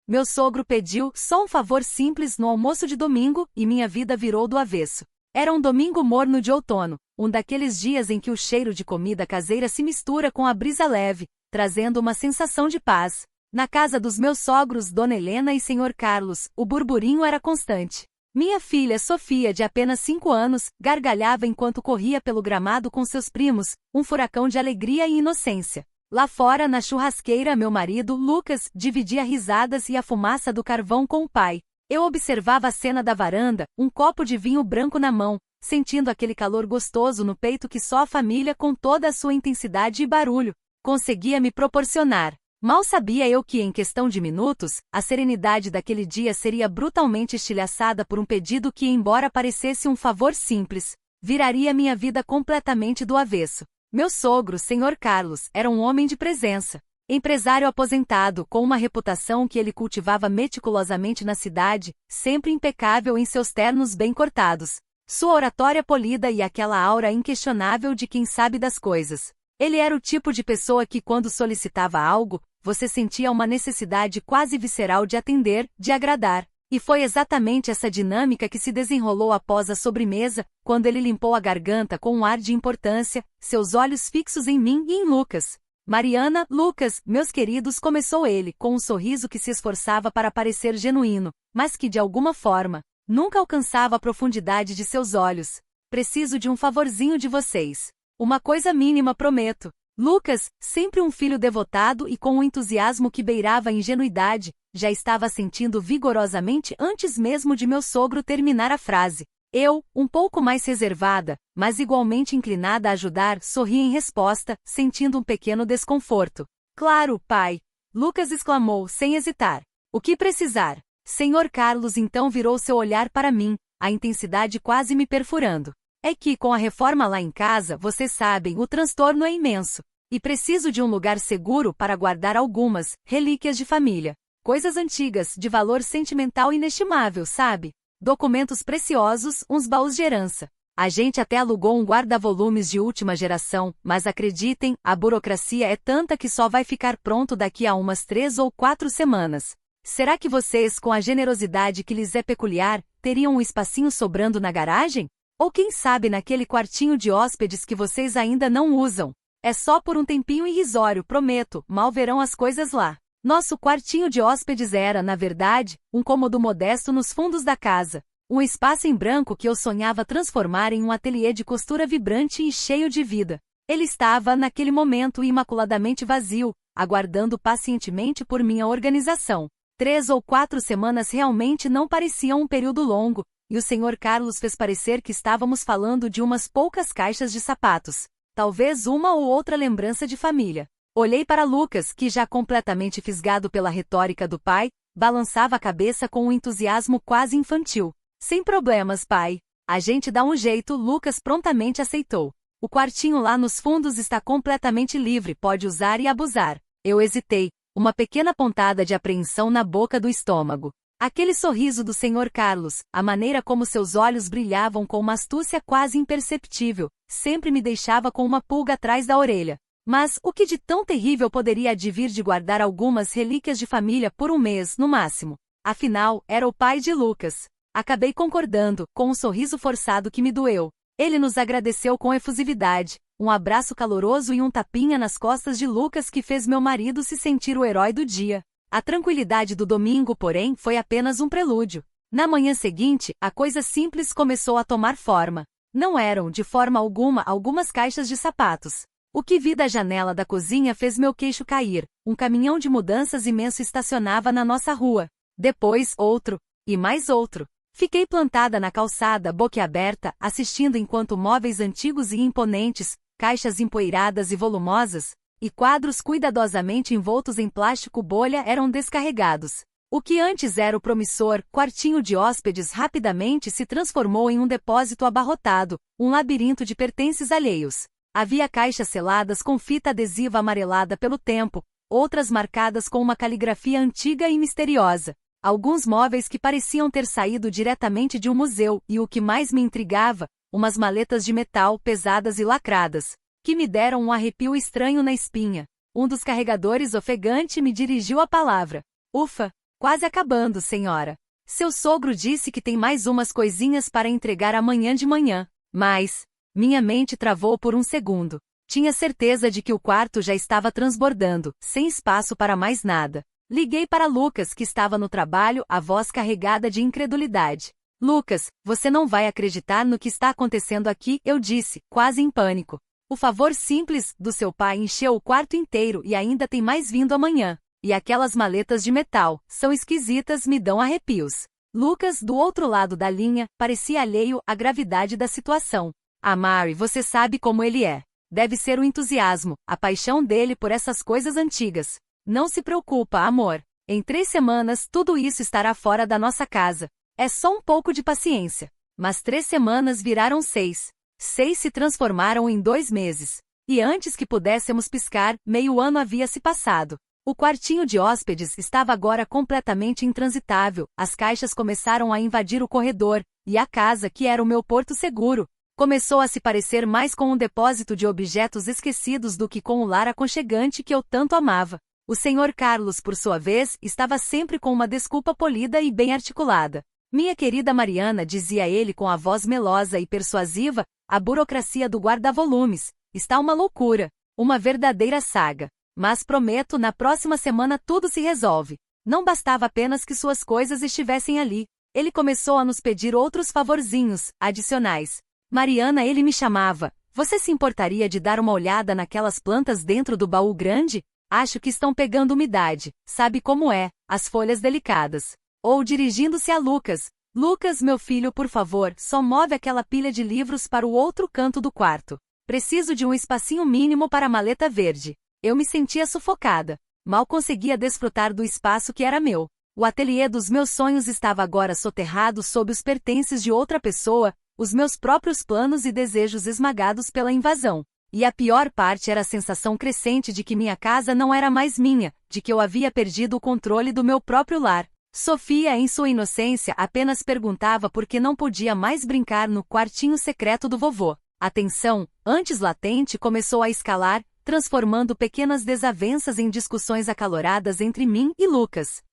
Meu sogro pediu só um favor simples no almoço de domingo e minha vida virou do avesso. Era um domingo morno de outono, um daqueles dias em que o cheiro de comida caseira se mistura com a brisa leve, trazendo uma sensação de paz. Na casa dos meus sogros, Dona Helena e Senhor Carlos, o burburinho era constante. Minha filha Sofia, de apenas 5 anos, gargalhava enquanto corria pelo gramado com seus primos, um furacão de alegria e inocência. Lá fora, na churrasqueira, meu marido, Lucas, dividia risadas e a fumaça do carvão com o pai. Eu observava a cena da varanda, um copo de vinho branco na mão, sentindo aquele calor gostoso no peito que só a família, com toda a sua intensidade e barulho, conseguia me proporcionar. Mal sabia eu que, em questão de minutos, a serenidade daquele dia seria brutalmente estilhaçada por um pedido que, embora parecesse um favor simples, viraria minha vida completamente do avesso. Meu sogro, Senhor Carlos, era um homem de presença. Empresário aposentado, com uma reputação que ele cultivava meticulosamente na cidade, sempre impecável em seus ternos bem cortados. Sua oratória polida e aquela aura inquestionável de quem sabe das coisas. Ele era o tipo de pessoa que, quando solicitava algo, você sentia uma necessidade quase visceral de atender, de agradar. E foi exatamente essa dinâmica que se desenrolou após a sobremesa, quando ele limpou a garganta com um ar de importância, seus olhos fixos em mim e em Lucas. Mariana, Lucas, meus queridos, começou ele, com um sorriso que se esforçava para parecer genuíno, mas que, de alguma forma, nunca alcançava a profundidade de seus olhos. Preciso de um favorzinho de vocês. Uma coisa mínima, prometo. Lucas, sempre um filho devotado e com um entusiasmo que beirava a ingenuidade, já estava sentindo vigorosamente antes mesmo de meu sogro terminar a frase. Eu, um pouco mais reservada, mas igualmente inclinada a ajudar, sorri em resposta, sentindo um pequeno desconforto. Claro, pai! Lucas exclamou, sem hesitar. O que precisar? Senhor Carlos então virou seu olhar para mim, a intensidade quase me perfurando. É que, com a reforma lá em casa, vocês sabem, o transtorno é imenso. E preciso de um lugar seguro para guardar algumas relíquias de família. Coisas antigas, de valor sentimental inestimável, sabe? Documentos preciosos, uns baús de herança. A gente até alugou um guarda-volumes de última geração, mas acreditem, a burocracia é tanta que só vai ficar pronto daqui a umas 3 ou 4 semanas. Será que vocês, com a generosidade que lhes é peculiar, teriam um espacinho sobrando na garagem? Ou quem sabe naquele quartinho de hóspedes que vocês ainda não usam? É só por um tempinho irrisório, prometo, mal verão as coisas lá. Nosso quartinho de hóspedes era, na verdade, um cômodo modesto nos fundos da casa. Um espaço em branco que eu sonhava transformar em um ateliê de costura vibrante e cheio de vida. Ele estava, naquele momento, imaculadamente vazio, aguardando pacientemente por minha organização. 3 ou 4 semanas realmente não pareciam um período longo, e o Sr. Carlos fez parecer que estávamos falando de umas poucas caixas de sapatos. Talvez uma ou outra lembrança de família. Olhei para Lucas, que já completamente fisgado pela retórica do pai, balançava a cabeça com um entusiasmo quase infantil. Sem problemas, pai. A gente dá um jeito, Lucas prontamente aceitou. O quartinho lá nos fundos está completamente livre, pode usar e abusar. Eu hesitei, uma pequena pontada de apreensão na boca do estômago. Aquele sorriso do Sr. Carlos, a maneira como seus olhos brilhavam com uma astúcia quase imperceptível, sempre me deixava com uma pulga atrás da orelha. Mas, o que de tão terrível poderia advir de guardar algumas relíquias de família por um mês, no máximo? Afinal, era o pai de Lucas. Acabei concordando, com um sorriso forçado que me doeu. Ele nos agradeceu com efusividade, um abraço caloroso e um tapinha nas costas de Lucas que fez meu marido se sentir o herói do dia. A tranquilidade do domingo, porém, foi apenas um prelúdio. Na manhã seguinte, a coisa simples começou a tomar forma. Não eram, de forma alguma, algumas caixas de sapatos. O que vi da janela da cozinha fez meu queixo cair. Um caminhão de mudanças imenso estacionava na nossa rua. Depois, outro. E mais outro. Fiquei plantada na calçada, boquiaberta, assistindo enquanto móveis antigos e imponentes, caixas empoeiradas e volumosas, e quadros cuidadosamente envoltos em plástico bolha eram descarregados. O que antes era o promissor quartinho de hóspedes rapidamente se transformou em um depósito abarrotado, um labirinto de pertences alheios. Havia caixas seladas com fita adesiva amarelada pelo tempo, outras marcadas com uma caligrafia antiga e misteriosa. Alguns móveis que pareciam ter saído diretamente de um museu e, o que mais me intrigava, umas maletas de metal pesadas e lacradas, que me deram um arrepio estranho na espinha. Um dos carregadores ofegante me dirigiu a palavra. Ufa! Quase acabando, senhora. Seu sogro disse que tem mais umas coisinhas para entregar amanhã de manhã. Mas... Minha mente travou por um segundo. Tinha certeza de que o quarto já estava transbordando, sem espaço para mais nada. Liguei para Lucas, que estava no trabalho, a voz carregada de incredulidade. Lucas, você não vai acreditar no que está acontecendo aqui, eu disse, quase em pânico. O favor simples do seu pai encheu o quarto inteiro e ainda tem mais vindo amanhã. E aquelas maletas de metal, são esquisitas, me dão arrepios. Lucas, do outro lado da linha, parecia alheio à gravidade da situação. Ah, Mary, você sabe como ele é. Deve ser o entusiasmo, a paixão dele por essas coisas antigas. Não se preocupa, amor. Em 3 semanas tudo isso estará fora da nossa casa. É só um pouco de paciência. Mas 3 semanas viraram 6. 6 se transformaram em 2 meses. E antes que pudéssemos piscar, meio ano havia se passado. O quartinho de hóspedes estava agora completamente intransitável, as caixas começaram a invadir o corredor, e a casa, que era o meu porto seguro, começou a se parecer mais com um depósito de objetos esquecidos do que com o lar aconchegante que eu tanto amava. O Sr. Carlos, por sua vez, estava sempre com uma desculpa polida e bem articulada. Minha querida Mariana, dizia ele com a voz melosa e persuasiva, a burocracia do guarda-volumes está uma loucura, uma verdadeira saga. Mas prometo, na próxima semana tudo se resolve. Não bastava apenas que suas coisas estivessem ali. Ele começou a nos pedir outros favorzinhos, adicionais. Mariana, ele me chamava. Você se importaria de dar uma olhada naquelas plantas dentro do baú grande? Acho que estão pegando umidade. Sabe como é, as folhas delicadas. Ou dirigindo-se a Lucas. Lucas, meu filho, por favor, só move aquela pilha de livros para o outro canto do quarto. Preciso de um espacinho mínimo para a maleta verde. Eu me sentia sufocada. Mal conseguia desfrutar do espaço que era meu. O ateliê dos meus sonhos estava agora soterrado sob os pertences de outra pessoa, os meus próprios planos e desejos esmagados pela invasão. E a pior parte era a sensação crescente de que minha casa não era mais minha, de que eu havia perdido o controle do meu próprio lar. Sofia, em sua inocência, apenas perguntava por que não podia mais brincar no quartinho secreto do vovô. A tensão, antes latente, começou a escalar, transformando pequenas desavenças em discussões acaloradas entre mim e Lucas.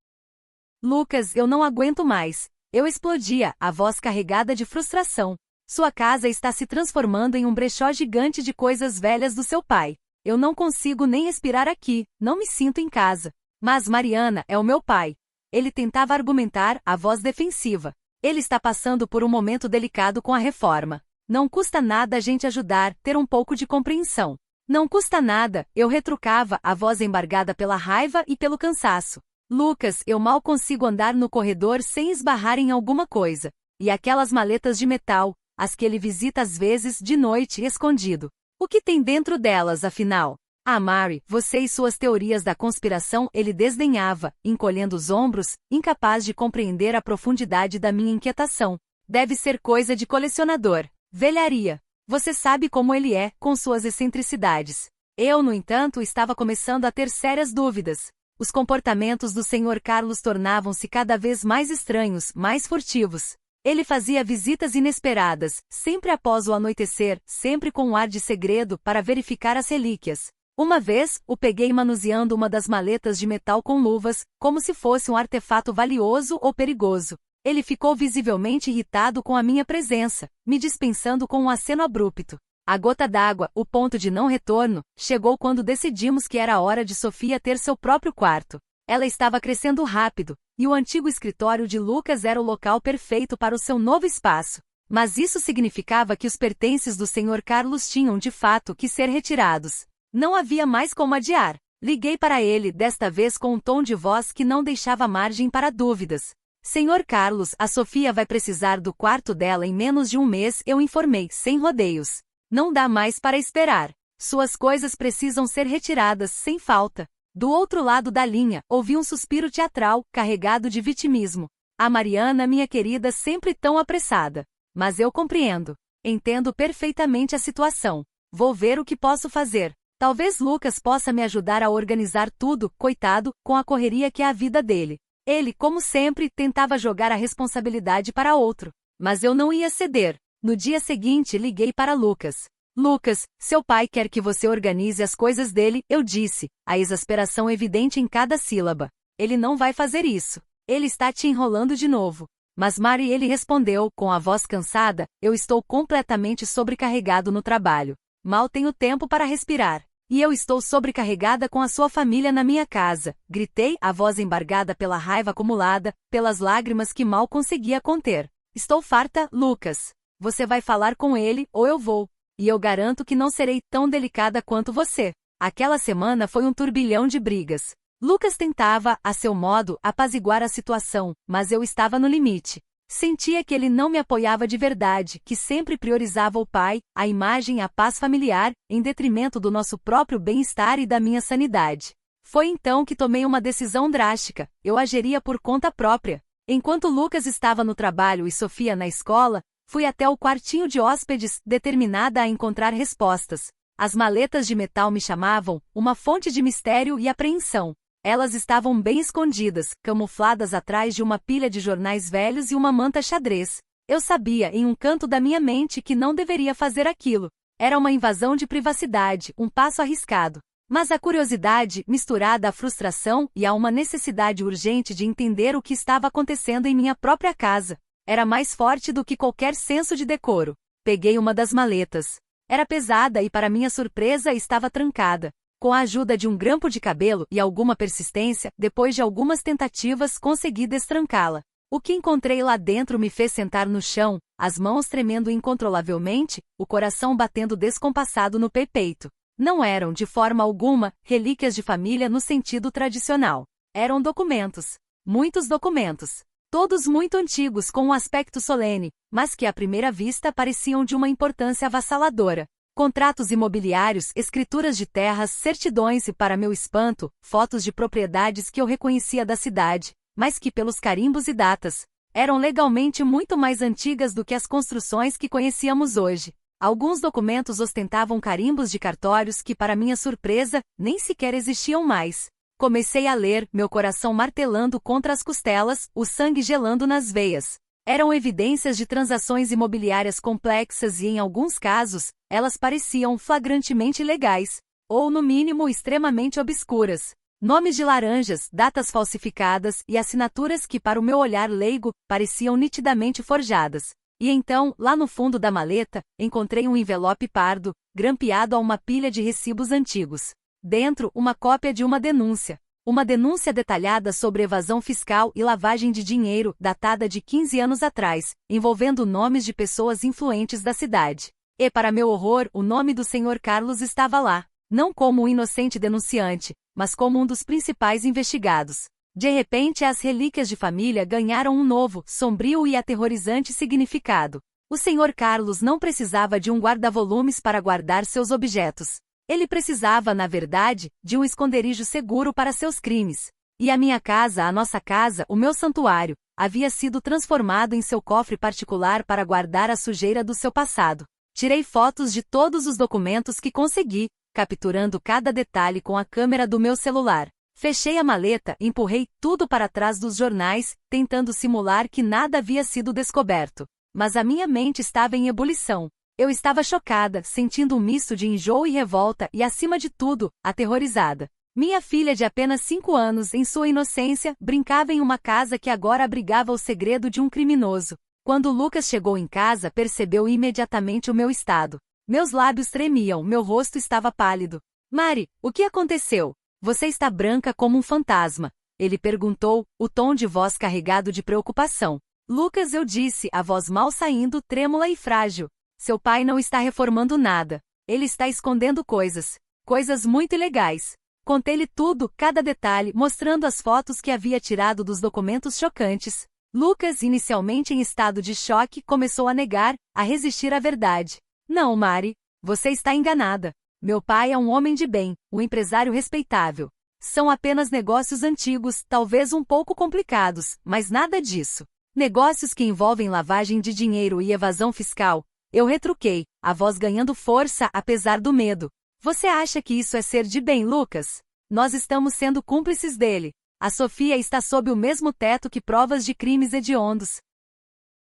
Lucas, eu não aguento mais. Eu explodia, a voz carregada de frustração. Sua casa está se transformando em um brechó gigante de coisas velhas do seu pai. Eu não consigo nem respirar aqui, não me sinto em casa. Mas Mariana é o meu pai. Ele tentava argumentar, a voz defensiva. Ele está passando por um momento delicado com a reforma. Não custa nada a gente ajudar, ter um pouco de compreensão. Não custa nada, eu retrucava, a voz embargada pela raiva e pelo cansaço. Lucas, eu mal consigo andar no corredor sem esbarrar em alguma coisa. E aquelas maletas de metal, as que ele visita às vezes de noite escondido. O que tem dentro delas, afinal? Ah, Mary, você e suas teorias da conspiração, ele desdenhava, encolhendo os ombros, incapaz de compreender a profundidade da minha inquietação. Deve ser coisa de colecionador. Velharia. Você sabe como ele é, com suas excentricidades. Eu, no entanto, estava começando a ter sérias dúvidas. Os comportamentos do Sr. Carlos tornavam-se cada vez mais estranhos, mais furtivos. Ele fazia visitas inesperadas, sempre após o anoitecer, sempre com um ar de segredo para verificar as relíquias. Uma vez, o peguei manuseando uma das maletas de metal com luvas, como se fosse um artefato valioso ou perigoso. Ele ficou visivelmente irritado com a minha presença, me dispensando com um aceno abrupto. A gota d'água, o ponto de não retorno, chegou quando decidimos que era hora de Sofia ter seu próprio quarto. Ela estava crescendo rápido, e o antigo escritório de Lucas era o local perfeito para o seu novo espaço. Mas isso significava que os pertences do Sr. Carlos tinham de fato que ser retirados. Não havia mais como adiar. Liguei para ele, desta vez com um tom de voz que não deixava margem para dúvidas. Sr. Carlos, a Sofia vai precisar do quarto dela em menos de um mês, eu informei, sem rodeios. Não dá mais para esperar. Suas coisas precisam ser retiradas, sem falta. Do outro lado da linha, ouvi um suspiro teatral, carregado de vitimismo. A Mariana, minha querida, sempre tão apressada. Mas eu compreendo. Entendo perfeitamente a situação. Vou ver o que posso fazer. Talvez Lucas possa me ajudar a organizar tudo, coitado, com a correria que é a vida dele. Ele, como sempre, tentava jogar a responsabilidade para outro. Mas eu não ia ceder. No dia seguinte, liguei para Lucas. Lucas, seu pai quer que você organize as coisas dele, eu disse, a exasperação evidente em cada sílaba. Ele não vai fazer isso. Ele está te enrolando de novo. Mas Mari, ele respondeu, com a voz cansada, eu estou completamente sobrecarregado no trabalho. Mal tenho tempo para respirar. E eu estou sobrecarregada com a sua família na minha casa, gritei, a voz embargada pela raiva acumulada, pelas lágrimas que mal conseguia conter. Estou farta, Lucas. Você vai falar com ele, ou eu vou. E eu garanto que não serei tão delicada quanto você. Aquela semana foi um turbilhão de brigas. Lucas tentava, a seu modo, apaziguar a situação, mas eu estava no limite. Sentia que ele não me apoiava de verdade, que sempre priorizava o pai, a imagem e a paz familiar, em detrimento do nosso próprio bem-estar e da minha sanidade. Foi então que tomei uma decisão drástica, eu agiria por conta própria. Enquanto Lucas estava no trabalho e Sofia na escola, fui até o quartinho de hóspedes, determinada a encontrar respostas. As maletas de metal me chamavam, uma fonte de mistério e apreensão. Elas estavam bem escondidas, camufladas atrás de uma pilha de jornais velhos e uma manta xadrez. Eu sabia, em um canto da minha mente, que não deveria fazer aquilo. Era uma invasão de privacidade, um passo arriscado. Mas a curiosidade, misturada à frustração e a uma necessidade urgente de entender o que estava acontecendo em minha própria casa, era mais forte do que qualquer senso de decoro. Peguei uma das maletas. Era pesada e, para minha surpresa, estava trancada. Com a ajuda de um grampo de cabelo e alguma persistência, depois de algumas tentativas, consegui destrancá-la. O que encontrei lá dentro me fez sentar no chão, as mãos tremendo incontrolavelmente, o coração batendo descompassado no peito. Não eram, de forma alguma, relíquias de família no sentido tradicional. Eram documentos. Muitos documentos. Todos muito antigos com um aspecto solene, mas que à primeira vista pareciam de uma importância avassaladora. Contratos imobiliários, escrituras de terras, certidões e, para meu espanto, fotos de propriedades que eu reconhecia da cidade, mas que pelos carimbos e datas, eram legalmente muito mais antigas do que as construções que conhecíamos hoje. Alguns documentos ostentavam carimbos de cartórios que, para minha surpresa, nem sequer existiam mais. Comecei a ler, meu coração martelando contra as costelas, o sangue gelando nas veias. Eram evidências de transações imobiliárias complexas e, em alguns casos, elas pareciam flagrantemente ilegais, ou, no mínimo, extremamente obscuras. Nomes de laranjas, datas falsificadas e assinaturas que, para o meu olhar leigo, pareciam nitidamente forjadas. E então, lá no fundo da maleta, encontrei um envelope pardo, grampeado a uma pilha de recibos antigos. Dentro, uma cópia de uma denúncia. Uma denúncia detalhada sobre evasão fiscal e lavagem de dinheiro, datada de 15 anos atrás, envolvendo nomes de pessoas influentes da cidade. E, para meu horror, o nome do Sr. Carlos estava lá, não como um inocente denunciante, mas como um dos principais investigados. De repente, as relíquias de família ganharam um novo, sombrio e aterrorizante significado. O Sr. Carlos não precisava de um guarda-volumes para guardar seus objetos. Ele precisava, na verdade, de um esconderijo seguro para seus crimes. E a minha casa, a nossa casa, o meu santuário, havia sido transformado em seu cofre particular para guardar a sujeira do seu passado. Tirei fotos de todos os documentos que consegui, capturando cada detalhe com a câmera do meu celular. Fechei a maleta, empurrei tudo para trás dos jornais, tentando simular que nada havia sido descoberto. Mas a minha mente estava em ebulição. Eu estava chocada, sentindo um misto de enjoo e revolta e, acima de tudo, aterrorizada. Minha filha de apenas 5 anos, em sua inocência, brincava em uma casa que agora abrigava o segredo de um criminoso. Quando Lucas chegou em casa, percebeu imediatamente o meu estado. Meus lábios tremiam, meu rosto estava pálido. Mari, o que aconteceu? Você está branca como um fantasma. Ele perguntou, o tom de voz carregado de preocupação. Lucas, eu disse, a voz mal saindo, trêmula e frágil. Seu pai não está reformando nada. Ele está escondendo coisas. Coisas muito ilegais. Contei-lhe tudo, cada detalhe, mostrando as fotos que havia tirado dos documentos chocantes. Lucas, inicialmente em estado de choque, começou a negar, a resistir à verdade. Não, Mari. Você está enganada. Meu pai é um homem de bem, um empresário respeitável. São apenas negócios antigos, talvez um pouco complicados, mas nada disso. Negócios que envolvem lavagem de dinheiro e evasão fiscal. Eu retruquei, a voz ganhando força apesar do medo. Você acha que isso é ser de bem, Lucas? Nós estamos sendo cúmplices dele. A Sofia está sob o mesmo teto que provas de crimes hediondos.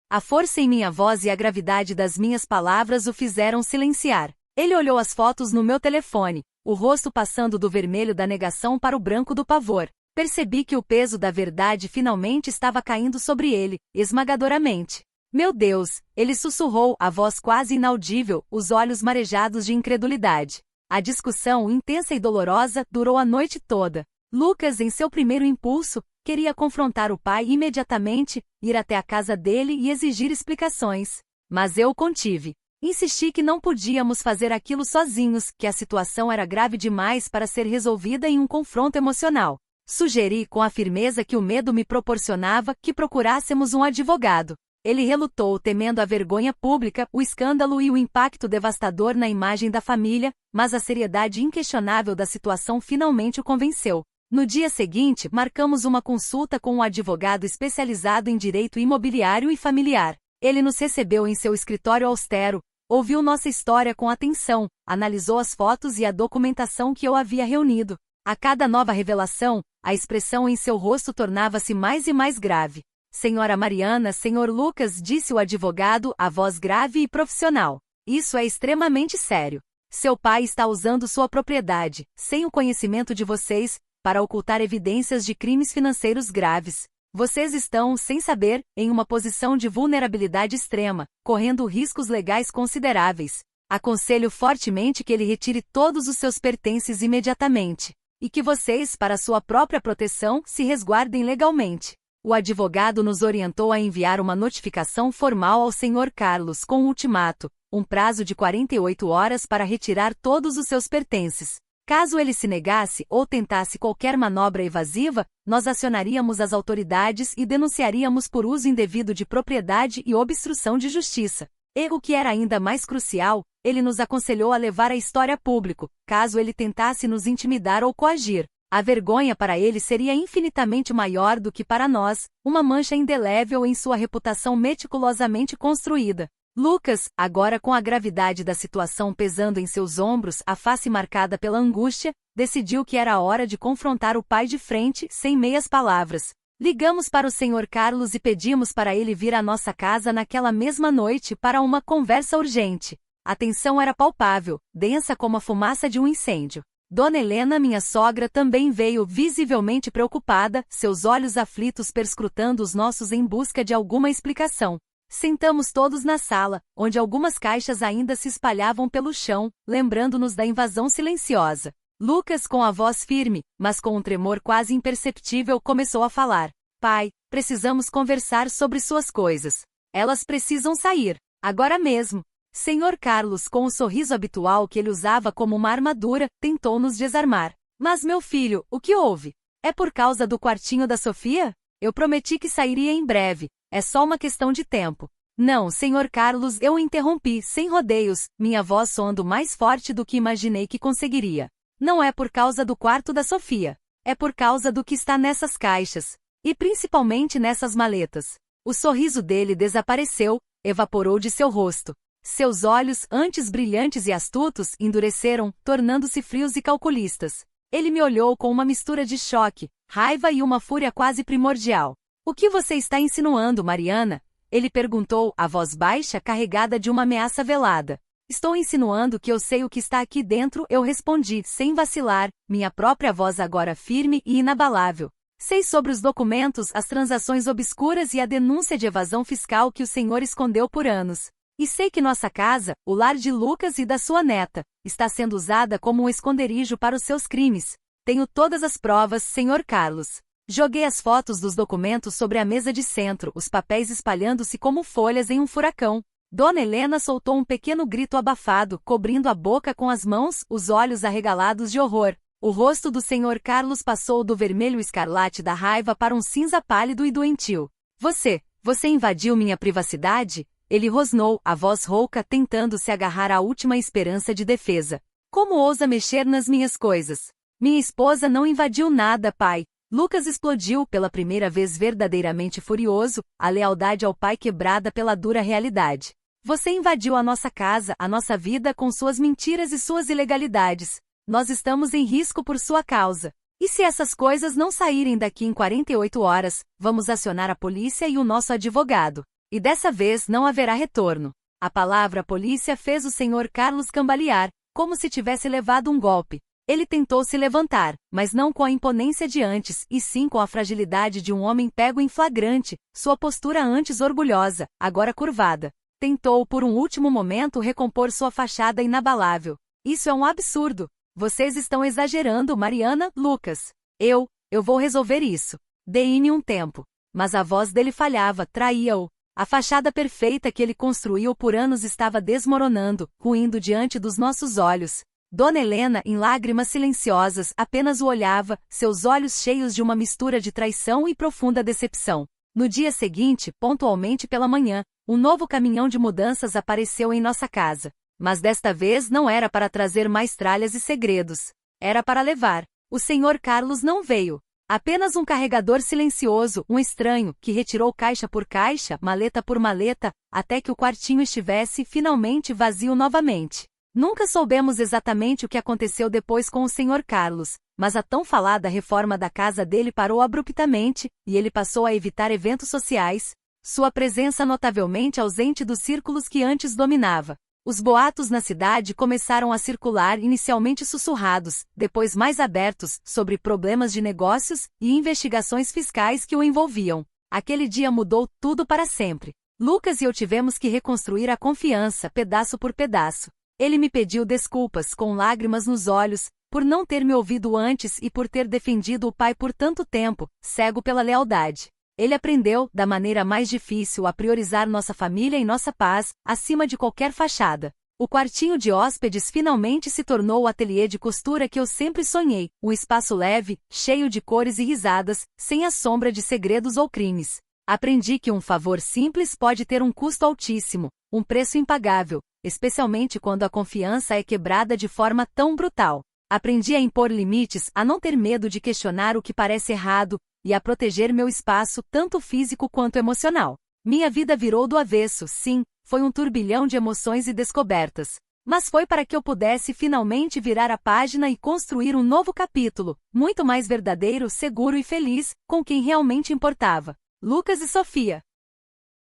A força em minha voz e a gravidade das minhas palavras o fizeram silenciar. Ele olhou as fotos no meu telefone, o rosto passando do vermelho da negação para o branco do pavor. Percebi que o peso da verdade finalmente estava caindo sobre ele, esmagadoramente. Meu Deus, ele sussurrou, a voz quase inaudível, os olhos marejados de incredulidade. A discussão, intensa e dolorosa, durou a noite toda. Lucas, em seu primeiro impulso, queria confrontar o pai imediatamente, ir até a casa dele e exigir explicações. Mas eu o contive. Insisti que não podíamos fazer aquilo sozinhos, que a situação era grave demais para ser resolvida em um confronto emocional. Sugeri com a firmeza que o medo me proporcionava que procurássemos um advogado. Ele relutou, temendo a vergonha pública, o escândalo e o impacto devastador na imagem da família, mas a seriedade inquestionável da situação finalmente o convenceu. No dia seguinte, marcamos uma consulta com um advogado especializado em direito imobiliário e familiar. Ele nos recebeu em seu escritório austero, ouviu nossa história com atenção, analisou as fotos e a documentação que eu havia reunido. A cada nova revelação, a expressão em seu rosto tornava-se mais e mais grave. Senhora Mariana, Senhor Lucas, disse o advogado, a voz grave e profissional. Isso é extremamente sério. Seu pai está usando sua propriedade, sem o conhecimento de vocês, para ocultar evidências de crimes financeiros graves. Vocês estão, sem saber, em uma posição de vulnerabilidade extrema, correndo riscos legais consideráveis. Aconselho fortemente que ele retire todos os seus pertences imediatamente. E que vocês, para sua própria proteção, se resguardem legalmente. O advogado nos orientou a enviar uma notificação formal ao Sr. Carlos com um ultimato, um prazo de 48 horas para retirar todos os seus pertences. Caso ele se negasse ou tentasse qualquer manobra evasiva, nós acionaríamos as autoridades e denunciaríamos por uso indevido de propriedade e obstrução de justiça. E, o que era ainda mais crucial, ele nos aconselhou a levar a história a público, caso ele tentasse nos intimidar ou coagir. A vergonha para ele seria infinitamente maior do que para nós, uma mancha indelével em sua reputação meticulosamente construída. Lucas, agora com a gravidade da situação pesando em seus ombros, a face marcada pela angústia, decidiu que era a hora de confrontar o pai de frente, sem meias palavras. Ligamos para o Sr. Carlos e pedimos para ele vir à nossa casa naquela mesma noite para uma conversa urgente. A tensão era palpável, densa como a fumaça de um incêndio. Dona Helena, minha sogra, também veio visivelmente preocupada, seus olhos aflitos perscrutando os nossos em busca de alguma explicação. Sentamos todos na sala, onde algumas caixas ainda se espalhavam pelo chão, lembrando-nos da invasão silenciosa. Lucas, com a voz firme, mas com um tremor quase imperceptível, começou a falar. Pai, precisamos conversar sobre suas coisas. Elas precisam sair. Agora mesmo. Sr. Carlos, com o sorriso habitual que ele usava como uma armadura, tentou nos desarmar. Mas meu filho, o que houve? É por causa do quartinho da Sofia? Eu prometi que sairia em breve. É só uma questão de tempo. Não, Sr. Carlos, eu o interrompi, sem rodeios, minha voz soando mais forte do que imaginei que conseguiria. Não é por causa do quarto da Sofia. É por causa do que está nessas caixas. E principalmente nessas maletas. O sorriso dele desapareceu, evaporou de seu rosto. Seus olhos, antes brilhantes e astutos, endureceram, tornando-se frios e calculistas. Ele me olhou com uma mistura de choque, raiva e uma fúria quase primordial. O que você está insinuando, Mariana? Ele perguntou, a voz baixa carregada de uma ameaça velada. Estou insinuando que eu sei o que está aqui dentro, eu respondi, sem vacilar, minha própria voz agora firme e inabalável. Sei sobre os documentos, as transações obscuras e a denúncia de evasão fiscal que o senhor escondeu por anos. E sei que nossa casa, o lar de Lucas e da sua neta, está sendo usada como um esconderijo para os seus crimes. Tenho todas as provas, Sr. Carlos. Joguei as fotos dos documentos sobre a mesa de centro, os papéis espalhando-se como folhas em um furacão. Dona Helena soltou um pequeno grito abafado, cobrindo a boca com as mãos, os olhos arregalados de horror. O rosto do Sr. Carlos passou do vermelho escarlate da raiva para um cinza pálido e doentio. Você invadiu minha privacidade? Ele rosnou, a voz rouca tentando se agarrar à última esperança de defesa. Como ousa mexer nas minhas coisas? Minha esposa não invadiu nada, pai. Lucas explodiu, pela primeira vez verdadeiramente furioso, a lealdade ao pai quebrada pela dura realidade. Você invadiu a nossa casa, a nossa vida com suas mentiras e suas ilegalidades. Nós estamos em risco por sua causa. E se essas coisas não saírem daqui em 48 horas, vamos acionar a polícia e o nosso advogado. E dessa vez não haverá retorno. A palavra polícia fez o Sr. Carlos cambalear, como se tivesse levado um golpe. Ele tentou se levantar, mas não com a imponência de antes, e sim com a fragilidade de um homem pego em flagrante, sua postura antes orgulhosa, agora curvada. Tentou por um último momento recompor sua fachada inabalável. Isso é um absurdo. Vocês estão exagerando, Mariana, Lucas. Eu vou resolver isso. Dê-me um tempo. Mas a voz dele falhava, traía-o. A fachada perfeita que ele construiu por anos estava desmoronando, ruindo diante dos nossos olhos. Dona Helena, em lágrimas silenciosas, apenas o olhava, seus olhos cheios de uma mistura de traição e profunda decepção. No dia seguinte, pontualmente pela manhã, um novo caminhão de mudanças apareceu em nossa casa. Mas desta vez não era para trazer mais tralhas e segredos. Era para levar. O Sr. Carlos não veio. Apenas um carregador silencioso, um estranho, que retirou caixa por caixa, maleta por maleta, até que o quartinho estivesse finalmente vazio novamente. Nunca soubemos exatamente o que aconteceu depois com o Sr. Carlos, mas a tão falada reforma da casa dele parou abruptamente, e ele passou a evitar eventos sociais, sua presença notavelmente ausente dos círculos que antes dominava. Os boatos na cidade começaram a circular, inicialmente sussurrados, depois mais abertos, sobre problemas de negócios e investigações fiscais que o envolviam. Aquele dia mudou tudo para sempre. Lucas e eu tivemos que reconstruir a confiança, pedaço por pedaço. Ele me pediu desculpas, com lágrimas nos olhos, por não ter me ouvido antes e por ter defendido o pai por tanto tempo, cego pela lealdade. Ele aprendeu, da maneira mais difícil, a priorizar nossa família e nossa paz, acima de qualquer fachada. O quartinho de hóspedes finalmente se tornou o ateliê de costura que eu sempre sonhei, um espaço leve, cheio de cores e risadas, sem a sombra de segredos ou crimes. Aprendi que um favor simples pode ter um custo altíssimo, um preço impagável, especialmente quando a confiança é quebrada de forma tão brutal. Aprendi a impor limites, a não ter medo de questionar o que parece errado, e a proteger meu espaço, tanto físico quanto emocional. Minha vida virou do avesso, sim, foi um turbilhão de emoções e descobertas. Mas foi para que eu pudesse finalmente virar a página e construir um novo capítulo, muito mais verdadeiro, seguro e feliz, com quem realmente importava. Lucas e Sofia.